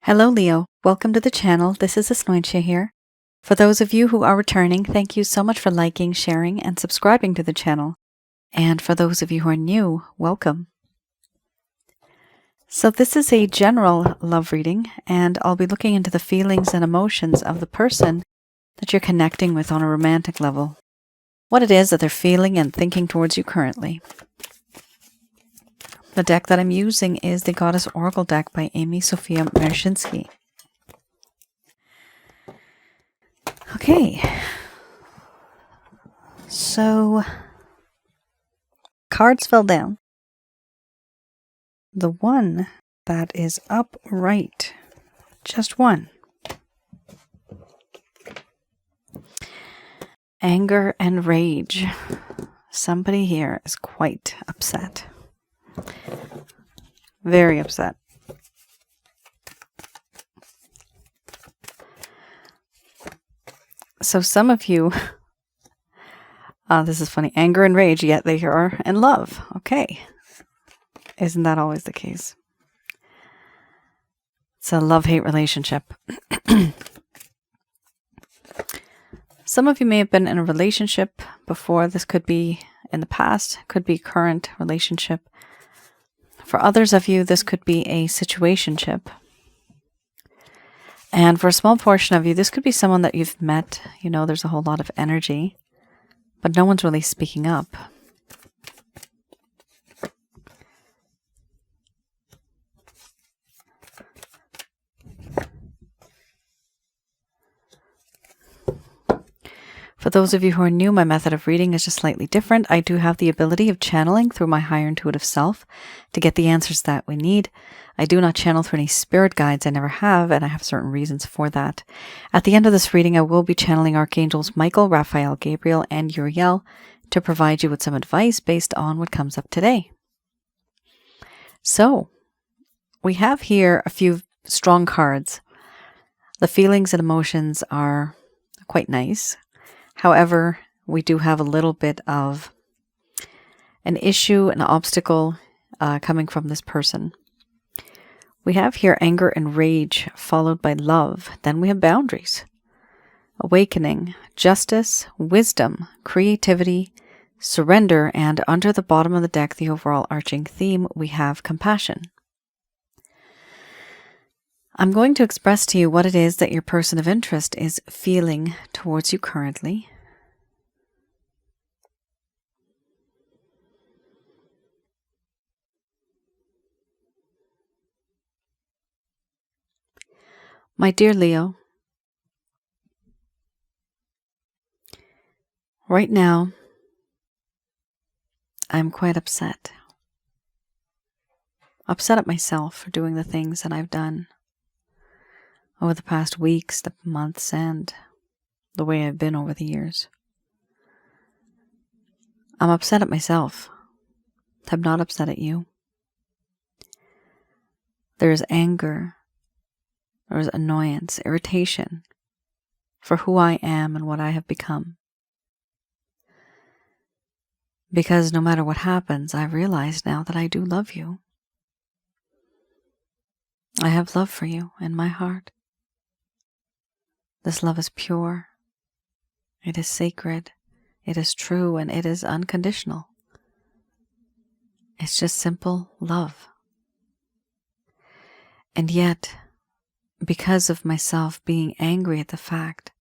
Hello Leo, welcome to the channel. This is Asnointia here. For those of you who are returning, thank you so much for liking, sharing, and subscribing to the channel. And for those of you who are new, welcome. So this is a general love reading, and I'll be looking into the feelings and emotions of the person that you're connecting with on a romantic level. What it is that they're feeling and thinking towards you currently. The deck that I'm using is the Goddess Oracle deck by Amy Sophia Mershinsky. Okay, so cards fell down. The one that is upright, just one. Anger and rage. Somebody here is quite upset. Very upset. So some of you, this is funny, anger and rage, yet they are in love. Okay. Isn't that always the case? It's a love-hate relationship. Some of you may have been in a relationship before. This could be in the past, could be current relationship. For others of you, this could be a situationship. And for a small portion of you, this could be someone that you've met. You know, there's a whole lot of energy, but no one's really speaking up. For those of you who are new, my method of reading is just slightly different. I do have the ability of channeling through my higher intuitive self to get the answers that we need. I do not channel through any spirit guides. I never have, and I have certain reasons for that. At the end of this reading, I will be channeling Archangels Michael, Raphael, Gabriel, and Uriel to provide you with some advice based on what comes up today. So, we have here a few strong cards. The feelings and emotions are quite nice. However, we do have a little bit of an issue, an obstacle coming from this person. We have here anger and rage followed by love. Then we have boundaries, awakening, justice, wisdom, creativity, surrender, and under the bottom of the deck, the overall arching theme, we have compassion. I'm going to express to you what it is that your person of interest is feeling towards you currently. My dear Leo, right now, I'm quite upset. Upset at myself for doing the things that I've done over the past weeks, the months, and the way I've been over the years. I'm upset at myself. I'm not upset at you. There is anger, there is annoyance, irritation for who I am and what I have become. Because no matter what happens, I realize now that I do love you. I have love for you in my heart. This love is pure, it is sacred, it is true, and it is unconditional. It's just simple love. And yet, because of myself being angry at the fact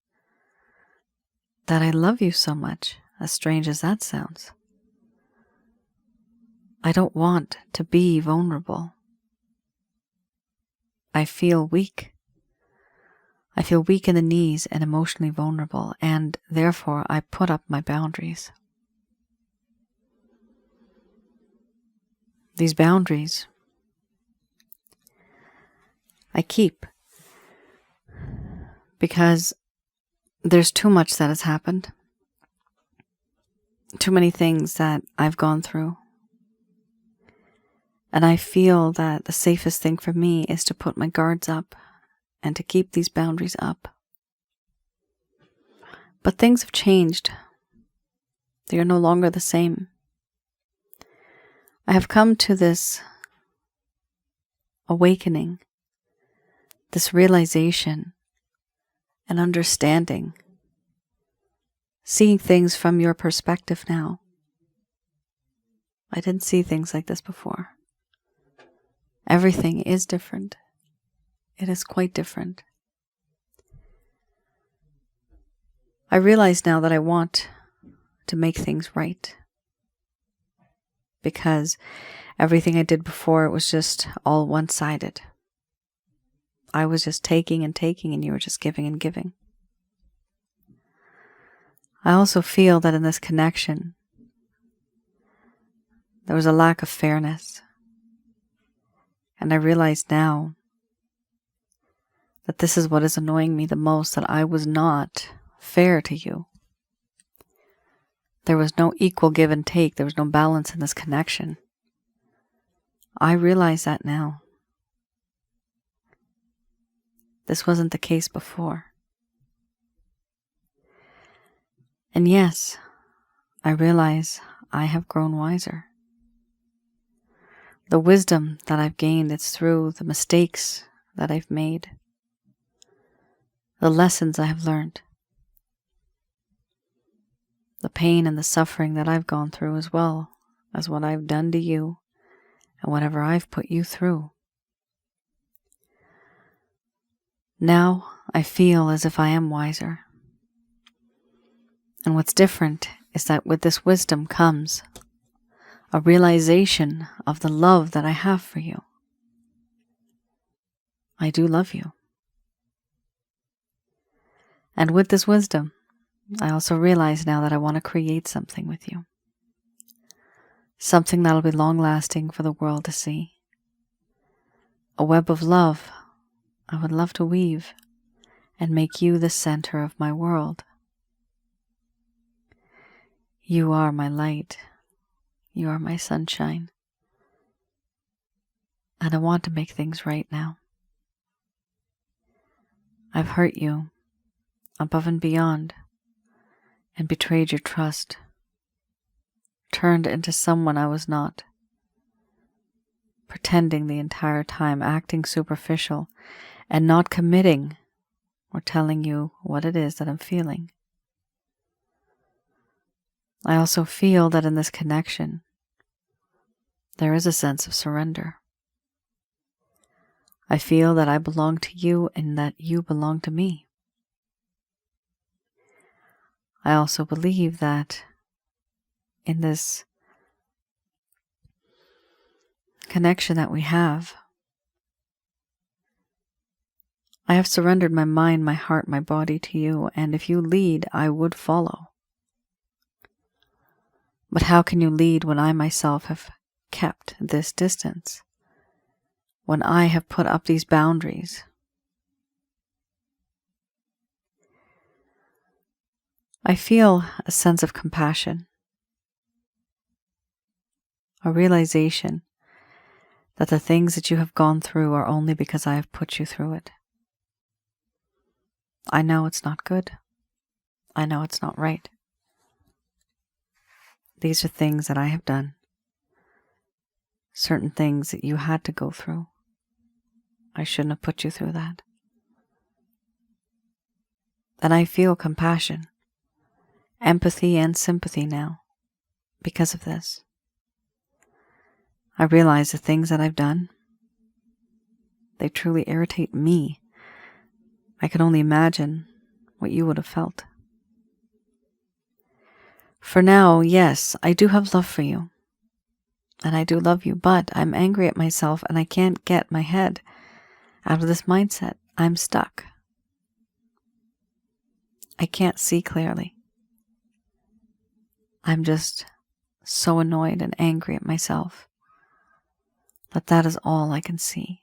that I love you so much, as strange as that sounds, I don't want to be vulnerable. I feel weak. I feel weak in the knees and emotionally vulnerable, and therefore I put up my boundaries. These boundaries I keep because there's too much that has happened, too many things that I've gone through, and I feel that the safest thing for me is to put my guards up and to keep these boundaries up. But things have changed. They are no longer the same. I have come to this awakening this realization and understanding, seeing things from your perspective now. I didn't see things like this before. Everything is different. It is quite different. I realize now that I want to make things right, because everything I did before, it was just all one-sided. I was just taking and taking, and you were just giving and giving. I also feel that in this connection, there was a lack of fairness. And I realize now that this is what is annoying me the most, that I was not fair to you. There was no equal give and take. There was no balance in this connection. I realize that now. This wasn't the case before. And yes, I realize I have grown wiser. The wisdom that I've gained, it's through the mistakes that I've made, the lessons I have learned, the pain and the suffering that I've gone through, as well as what I've done to you and whatever I've put you through. Now I feel as if I am wiser. And what's different is that with this wisdom comes a realization of the love that I have for you. I do love you. And with this wisdom, I also realize now that I want to create something with you. Something that'll be long-lasting for the world to see. A web of love I would love to weave and make you the center of my world. You are my light. You are my sunshine. And I want to make things right now. I've hurt you above and beyond and betrayed your trust, turned into someone I was not, pretending the entire time, acting superficial and not committing or telling you what it is that I'm feeling. I also feel that in this connection, there is a sense of surrender. I feel that I belong to you and that you belong to me. I also believe that in this connection that we have, I have surrendered my mind, my heart, my body to you, and if you lead, I would follow. But how can you lead when I myself have kept this distance? When I have put up these boundaries? I feel a sense of compassion, a realization that the things that you have gone through are only because I have put you through it. I know it's not good. I know it's not right. These are things that I have done. Certain things that you had to go through. I shouldn't have put you through that. And I feel compassion, empathy, and sympathy now because of this. I realize the things that I've done, they truly irritate me. I can only imagine what you would have felt. For now, yes, I do have love for you. And I do love you, but I'm angry at myself and I can't get my head out of this mindset. I'm stuck. I can't see clearly. I'm just so annoyed and angry at myself that is all I can see.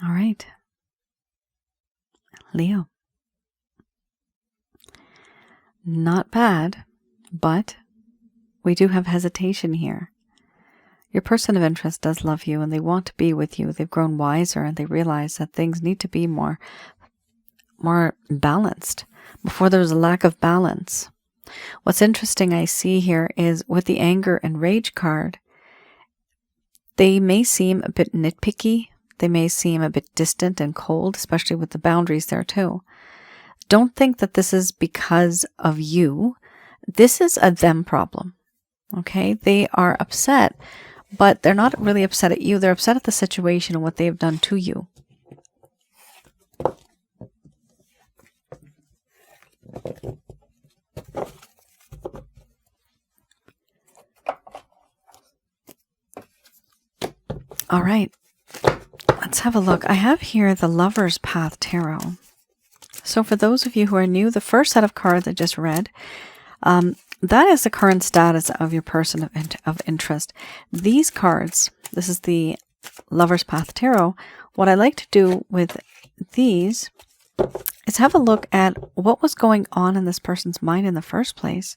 All right, Leo. Not bad, but we do have hesitation here. Your person of interest does love you and they want to be with you. They've grown wiser and they realize that things need to be more balanced, before there was a lack of balance. What's interesting I see here is with the anger and rage card, they may seem a bit nitpicky. They may seem a bit distant and cold, especially with the boundaries there too. Don't think that this is because of you. This is a them problem. Okay? They are upset, but they're not really upset at you. They're upset at the situation and what they have done to you. All right. Let's have a look. I have here the Lover's Path Tarot. So for those of you who are new, the first set of cards I just read, that is the current status of your person of interest. These cards, this is the Lover's Path Tarot. What I like to do with these is have a look at what was going on in this person's mind in the first place.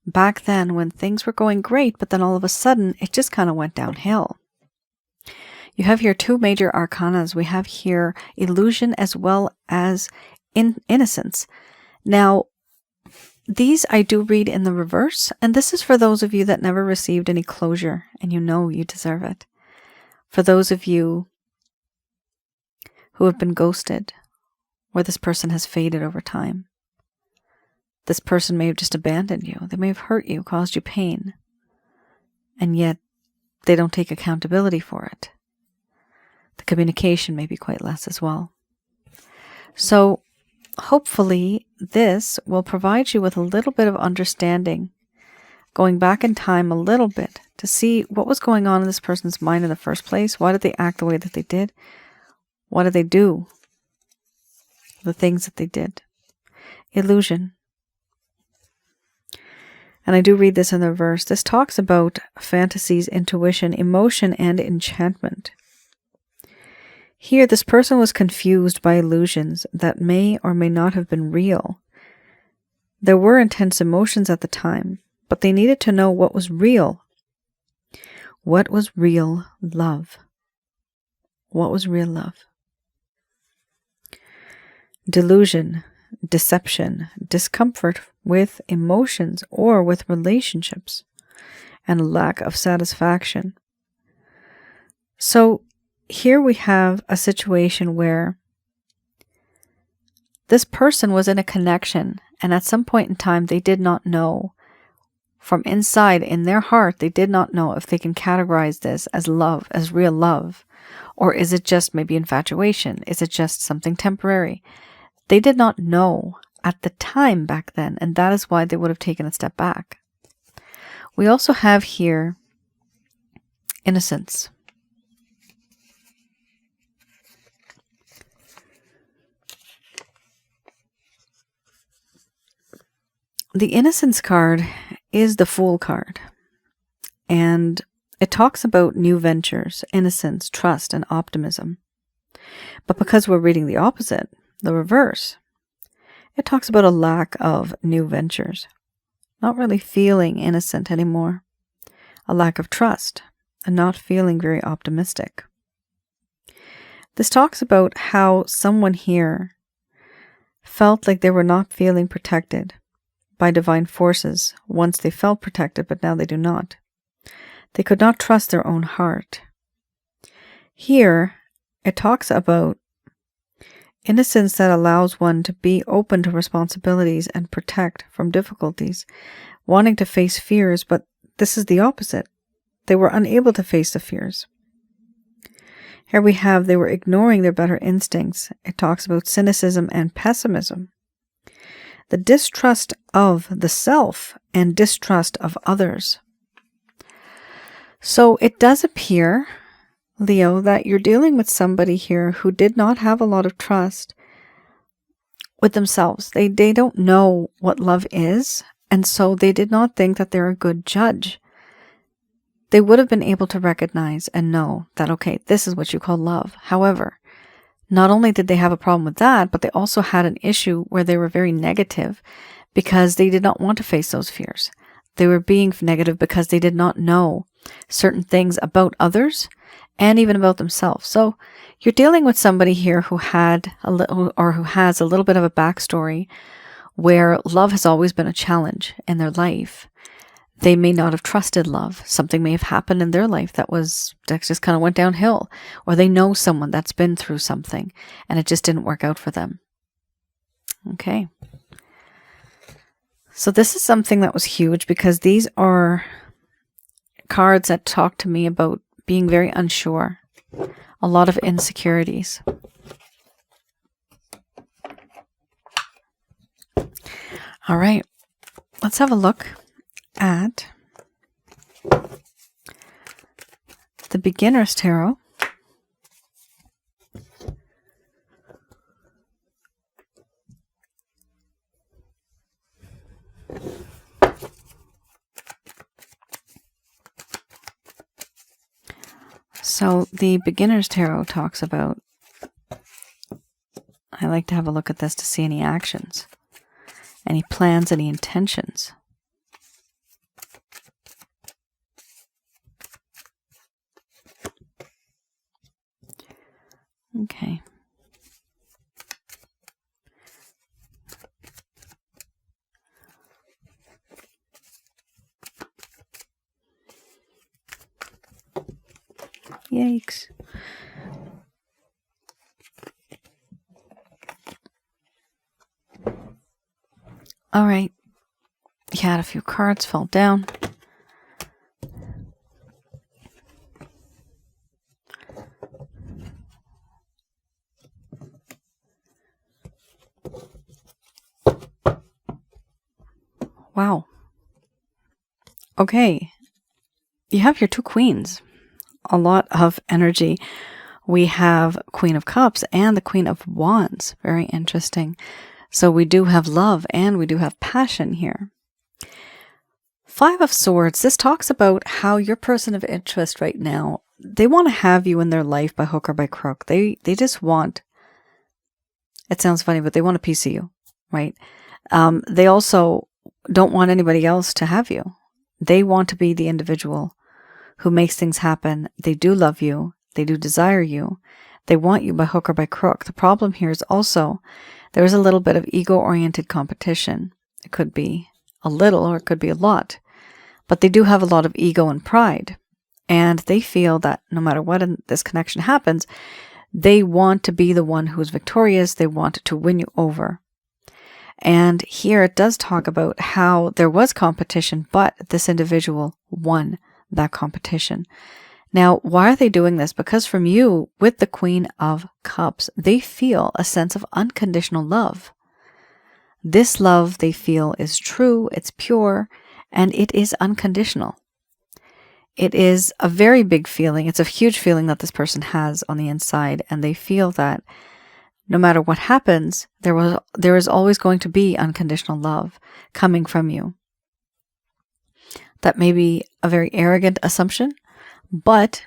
Back then when things were going great, but then all of a sudden it just kind of went downhill. You have here two major arcanas. We have here illusion as well as innocence. Now, these I do read in the reverse, and this is for those of you that never received any closure and you know you deserve it. For those of you who have been ghosted, or this person has faded over time. This person may have just abandoned you. They may have hurt you, caused you pain, and yet they don't take accountability for it. The communication may be quite less as well. So hopefully this will provide you with a little bit of understanding, going back in time a little bit to see what was going on in this person's mind in the first place. Why did they act the way that they did? What did they do? The things that they did. Illusion. And I do read this in the reverse. This talks about fantasies, intuition, emotion, and enchantment. Here, this person was confused by illusions that may or may not have been real. There were intense emotions at the time, but they needed to know what was real. What was real love? What was real love? Delusion, deception, discomfort with emotions or with relationships, and lack of satisfaction. So, here we have a situation where this person was in a connection, and at some point in time they did not know, from inside in their heart, they did not know if they can categorize this as love, as real love, or is it just maybe infatuation? Is it just something temporary? They did not know at the time back then, and that is why they would have taken a step back. We also have here innocence. The Innocence card is the Fool card, and it talks about new ventures, innocence, trust, and optimism. But because we're reading the opposite, the reverse, it talks about a lack of new ventures, not really feeling innocent anymore, a lack of trust, and not feeling very optimistic. This talks about how someone here felt like they were not feeling protected by divine forces once they felt protected, but now they do not. They could not trust their own heart. Here, it talks about innocence that allows one to be open to responsibilities and protect from difficulties, wanting to face fears, but this is the opposite. They were unable to face the fears. Here we have, they were ignoring their better instincts. It talks about cynicism and pessimism. The distrust of the self and distrust of others. So it does appear, Leo, that you're dealing with somebody here who did not have a lot of trust with themselves. They don't know what love is, and so they did not think that they're a good judge. They would have been able to recognize and know that, okay, this is what you call love. However, not only did they have a problem with that, but they also had an issue where they were very negative because they did not want to face those fears. They were being negative because they did not know certain things about others and even about themselves. So you're dealing with somebody here who had a little, or who has a little bit of a backstory where love has always been a challenge in their life. They may not have trusted love. Something may have happened in their life that just kind of went downhill. Or they know someone that's been through something and it just didn't work out for them. Okay. So this is something that was huge, because these are cards that talk to me about being very unsure. A lot of insecurities. All right. Let's have a look at the Beginner's Tarot. So the Beginner's Tarot talks about, I like to have a look at this to see any actions, any plans, any intentions. Okay. Yikes. All right. You had a few cards fall down. Wow. Okay. You have your two queens. A lot of energy. We have Queen of Cups and the Queen of Wands. Very interesting. So we do have love and we do have passion here. Five of Swords. This talks about how your person of interest right now, they want to have you in their life by hook or by crook. They just want, it sounds funny, but they want a piece of you, right? They also don't want anybody else to have you. They want to be the individual who makes things happen. They do love you. They do desire you. They want you by hook or by crook. The problem here is also there is a little bit of ego-oriented competition. It could be a little or it could be a lot. But they do have a lot of ego and pride. And they feel that no matter what in this connection happens, they want to be the one who is victorious. They want to win you over. And here it does talk about how there was competition, but this individual won that competition. Now, why are they doing this? Because from you, with the Queen of Cups, they feel a sense of unconditional love. This love they feel is true, it's pure, and it is unconditional. It is a very big feeling. It's a huge feeling that this person has on the inside, and they feel that no matter what happens, there is always going to be unconditional love coming from you. That may be a very arrogant assumption, but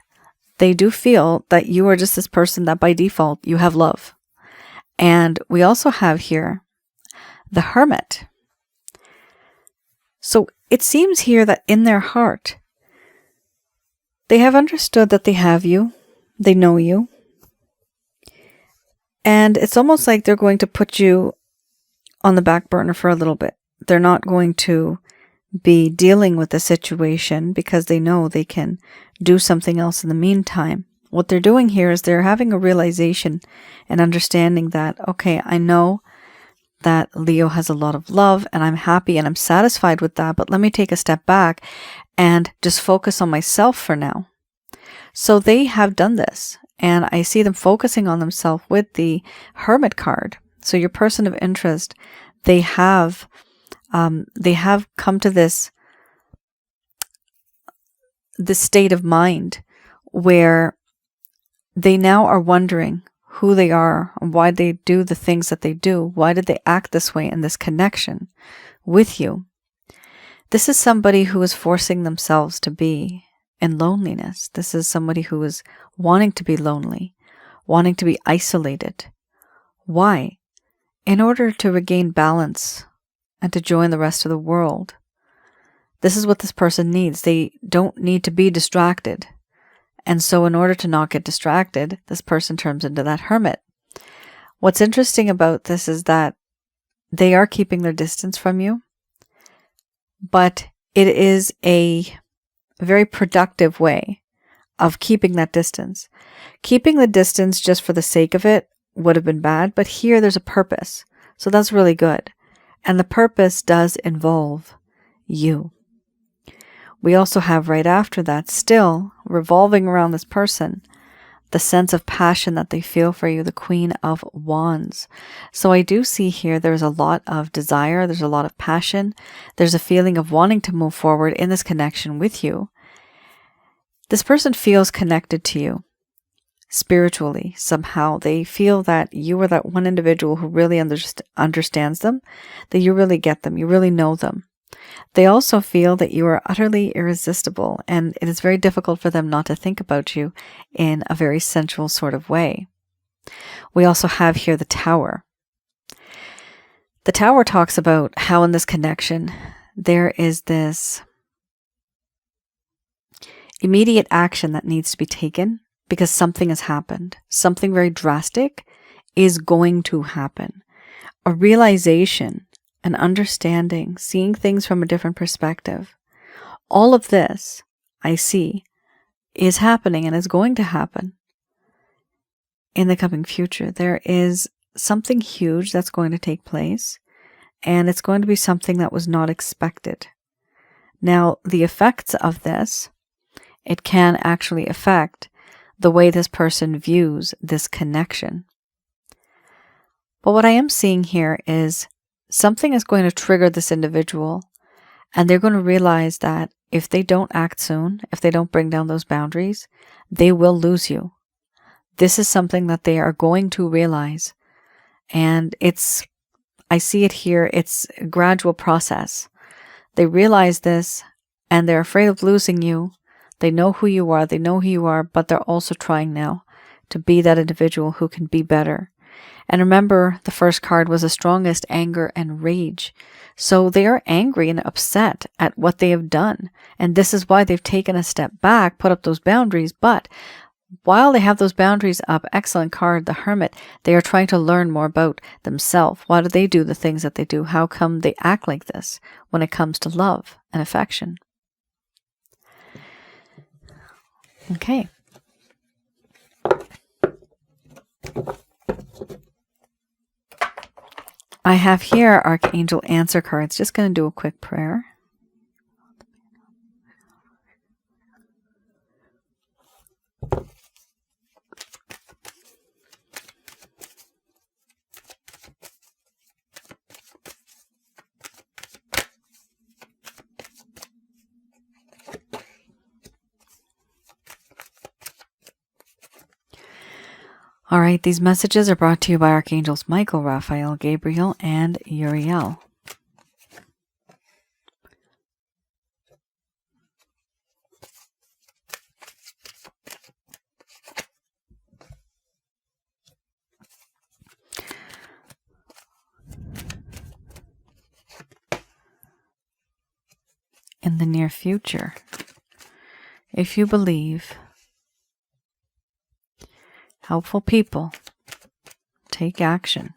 they do feel that you are just this person that by default you have love. And we also have here the Hermit. So it seems here that in their heart, they have understood that they have you, they know you, and it's almost like they're going to put you on the back burner for a little bit. They're not going to be dealing with the situation because they know they can do something else in the meantime. What they're doing here is they're having a realization and understanding that, okay, I know that Leo has a lot of love and I'm happy and I'm satisfied with that, but let me take a step back and just focus on myself for now. So they have done this, and I see them focusing on themselves with the Hermit card. So your person of interest, they have come to this state of mind where they now are wondering who they are and why they do the things that they do. Why did they act this way in this connection with you? This is somebody who is forcing themselves to be in loneliness. This is somebody who is wanting to be lonely, wanting to be isolated. Why? In order to regain balance and to join the rest of the world. This is what this person needs. They don't need to be distracted. And so in order to not get distracted, this person turns into that hermit. What's interesting about this is that they are keeping their distance from you, but it is a very productive way of keeping that distance. Keeping the distance just for the sake of it would have been bad, but here there's a purpose. So that's really good. And the purpose does involve you. We also have right after that, still revolving around this person, the sense of passion that they feel for you, the Queen of Wands. So I do see here there's a lot of desire, there's a lot of passion, there's a feeling of wanting to move forward in this connection with you. This person feels connected to you spiritually somehow. They feel that you are that one individual who really understands them, that you really get them, you really know them. They also feel that you are utterly irresistible, and it is very difficult for them not to think about you in a very sensual sort of way. We also have here the Tower. The Tower talks about how in this connection there is this immediate action that needs to be taken because something has happened. Something very drastic is going to happen. A realization, an understanding, seeing things from a different perspective. All of this, I see, is happening and is going to happen in the coming future. There is something huge that's going to take place, and it's going to be something that was not expected. Now, the effects of this, it can actually affect the way this person views this connection. But what I am seeing here is something is going to trigger this individual, and they're going to realize that if they don't act soon, if they don't bring down those boundaries, they will lose you. This is something that they are going to realize. And I see it here, it's a gradual process. They realize this, and they're afraid of losing you. They know who you are, but they're also trying now to be that individual who can be better. And remember, the first card was the strongest anger and rage. So they are angry and upset at what they have done. And this is why they've taken a step back, put up those boundaries. But while they have those boundaries up, excellent card, the Hermit, they are trying to learn more about themselves. Why do they do the things that they do? How come they act like this when it comes to love and affection? Okay. I have here Archangel answer cards. Just going to do a quick prayer. All right, these messages are brought to you by Archangels Michael, Raphael, Gabriel, and Uriel. In the near future, if you believe, helpful people, take action.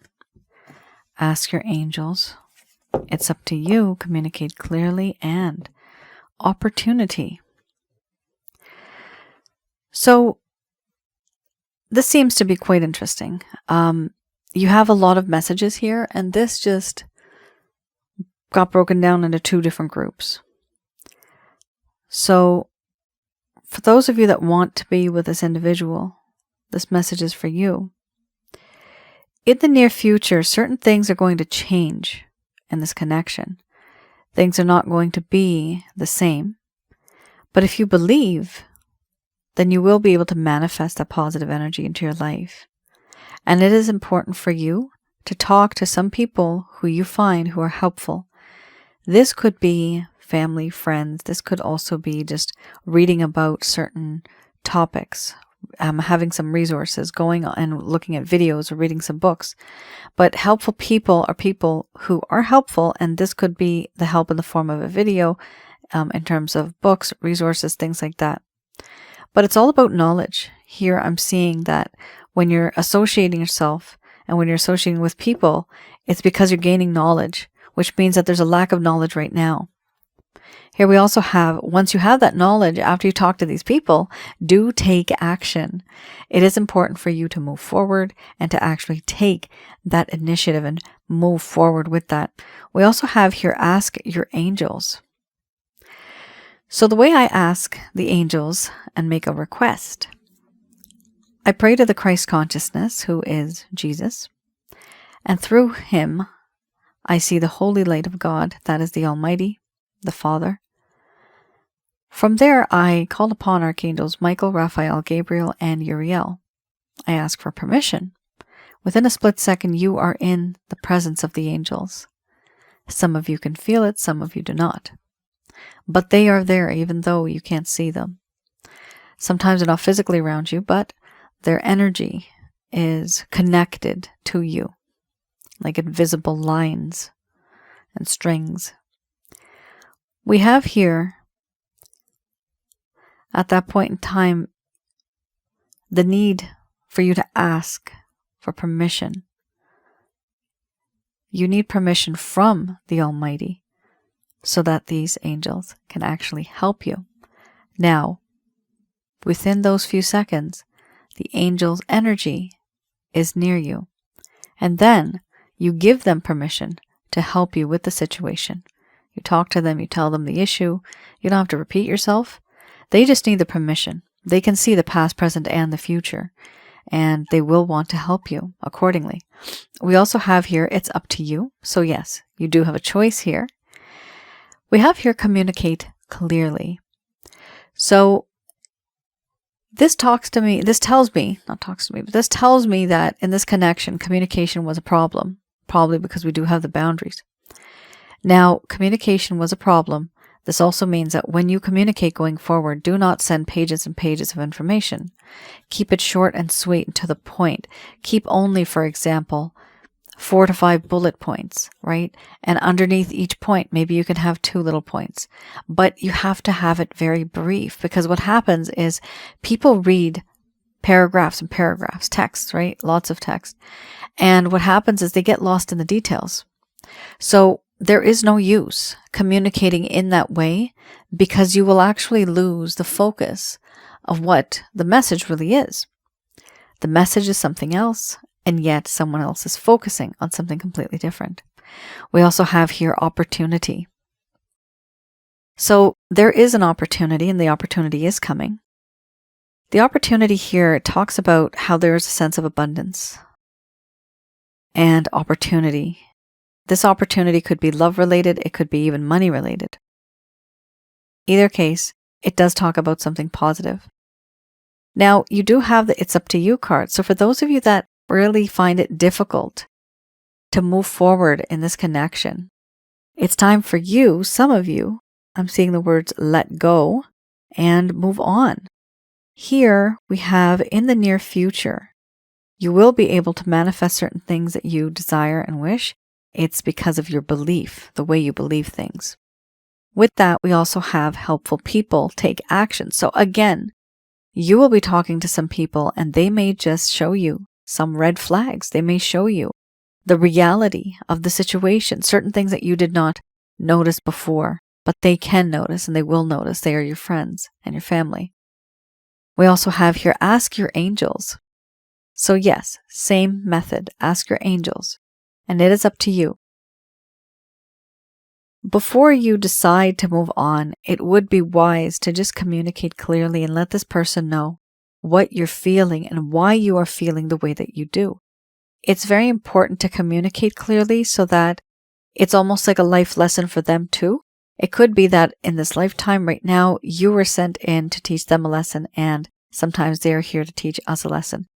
Ask your angels. It's up to you. Communicate clearly, and opportunity. So this seems to be quite interesting. You have a lot of messages here, and this just got broken down into two different groups. So for those of you that want to be with this individual, this message is for you. In the near future, certain things are going to change in this connection. Things are not going to be the same. But if you believe, then you will be able to manifest that positive energy into your life. And it is important for you to talk to some people who you find who are helpful. This could be family, friends. This could also be just reading about certain topics, having some resources, going on and looking at videos or reading some books. But helpful people are people who are helpful, and this could be the help in the form of a video, in terms of books, resources, things like that. But it's all about knowledge. Here I'm seeing that when you're associating yourself and when you're associating with people, It's because you're gaining knowledge, which means that there's a lack of knowledge right now. Here we also have, once you have that knowledge, after you talk to these people, do take action. It is important for you to move forward and to actually take that initiative and move forward with that. We also have here, ask your angels. So the way I ask the angels and make a request, I pray to the Christ consciousness, who is Jesus, and through him, I see the holy light of God, that is the Almighty, the Father. From there, I call upon Archangels Michael, Raphael, Gabriel, and Uriel. I ask for permission. Within a split second, you are in the presence of the angels. Some of you can feel it, some of you do not. But they are there even though you can't see them. Sometimes they're not physically around you, but their energy is connected to you, like invisible lines and strings. We have here, at that point in time, the need for you to ask for permission. You need permission from the Almighty so that these angels can actually help you. Now, within those few seconds, the angel's energy is near you. And then you give them permission to help you with the situation. You talk to them, you tell them the issue. You don't have to repeat yourself. They just need the permission. They can see the past, present, and the future, and they will want to help you accordingly. We also have here, it's up to you. So yes, you do have a choice here. We have here, communicate clearly. So this tells me that in this connection, communication was a problem, probably because we do have the boundaries. Now, communication was a problem. This also means that when you communicate going forward, do not send pages and pages of information. Keep it short and sweet and to the point. Keep only, for example, 4 to 5 bullet points, right? And underneath each point, maybe you can have 2 little points. But you have to have it very brief, because what happens is people read paragraphs and paragraphs, text, right? Lots of text. And what happens is they get lost in the details. So there is no use communicating in that way, because you will actually lose the focus of what the message really is. The message is something else, and yet someone else is focusing on something completely different. We also have here opportunity. So there is an opportunity, and the opportunity is coming. The opportunity here talks about how there is a sense of abundance and opportunity. This opportunity could be love related, it could be even money related. Either case, it does talk about something positive. Now, you do have the it's up to you card. So for those of you that really find it difficult to move forward in this connection, it's time for you, some of you, I'm seeing the words let go and move on. Here we have in the near future, you will be able to manifest certain things that you desire and wish. It's because of your belief, the way you believe things. With that, we also have helpful people take action. So again, you will be talking to some people and they may just show you some red flags. They may show you the reality of the situation, certain things that you did not notice before, but they can notice and they will notice. They are your friends and your family. We also have here, ask your angels. So yes, same method, ask your angels. And it is up to you. Before you decide to move on, it would be wise to just communicate clearly and let this person know what you're feeling and why you are feeling the way that you do. It's very important to communicate clearly so that it's almost like a life lesson for them too. It could be that in this lifetime right now, you were sent in to teach them a lesson, and sometimes they are here to teach us a lesson.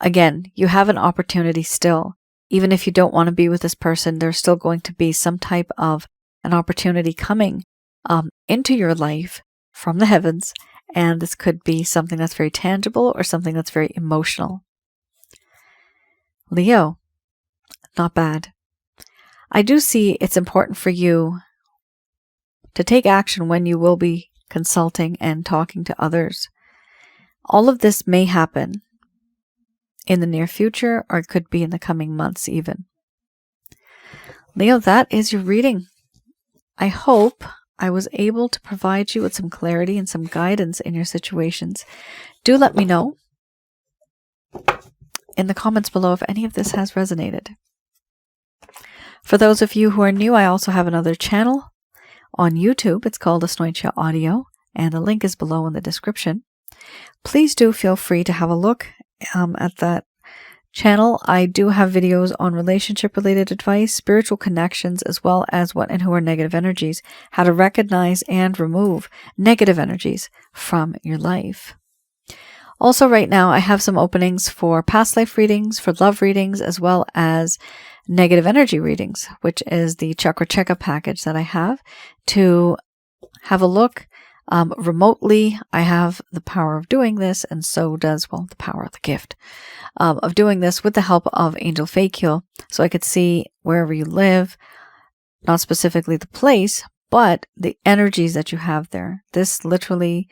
Again, you have an opportunity still. Even if you don't want to be with this person, there's still going to be some type of an opportunity coming into your life from the heavens. And this could be something that's very tangible or something that's very emotional. Leo, not bad. I do see it's important for you to take action when you will be consulting and talking to others. All of this may happen in the near future, or it could be in the coming months even. Leo, that is your reading. I hope I was able to provide you with some clarity and some guidance in your situations. Do let me know in the comments below if any of this has resonated. For those of you who are new, I also have another channel on YouTube. It's called Asnointia Audio, and the link is below in the description. Please do feel free to have a look at that channel. I do have videos on relationship-related advice, spiritual connections, as well as what and who are negative energies, how to recognize and remove negative energies from your life. Also, right now, I have some openings for past life readings, for love readings, as well as negative energy readings, which is the chakra checkup package that I have to have a look remotely. I have the power of doing this, and so does, well, the power of the gift of doing this with the help of Angel Fake Heal, so I could see wherever you live, not specifically the place, but the energies that you have there. This literally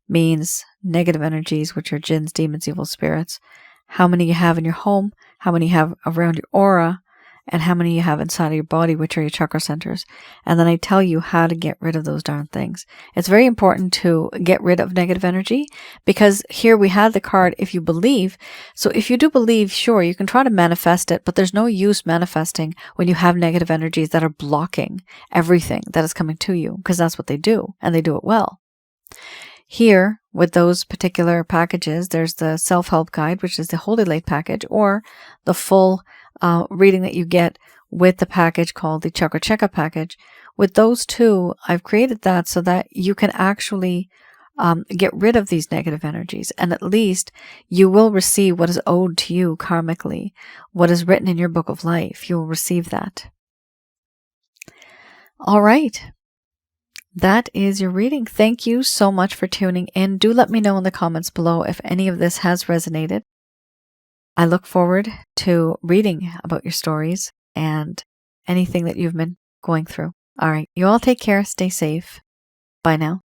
means negative energies, which are jinns, demons, evil spirits, how many you have in your home, how many you have around your aura, and how many you have inside of your body, which are your chakra centers. And then I tell you how to get rid of those darn things. It's very important to get rid of negative energy, because here we have the card, if you believe. So if you do believe, sure, you can try to manifest it, but there's no use manifesting when you have negative energies that are blocking everything that is coming to you, because that's what they do, and they do it well. Here, with those particular packages, there's the self-help guide, which is the Holy Light package, or the full reading that you get with the package called the Chakra Checkup package. With those two, I've created that so that you can actually get rid of these negative energies, and at least you will receive what is owed to you karmically, what is written in your book of life. You will receive that. All right. That is your reading. Thank you so much for tuning in. Do let me know in the comments below if any of this has resonated. I look forward to reading about your stories and anything that you've been going through. All right. You all take care. Stay safe. Bye now.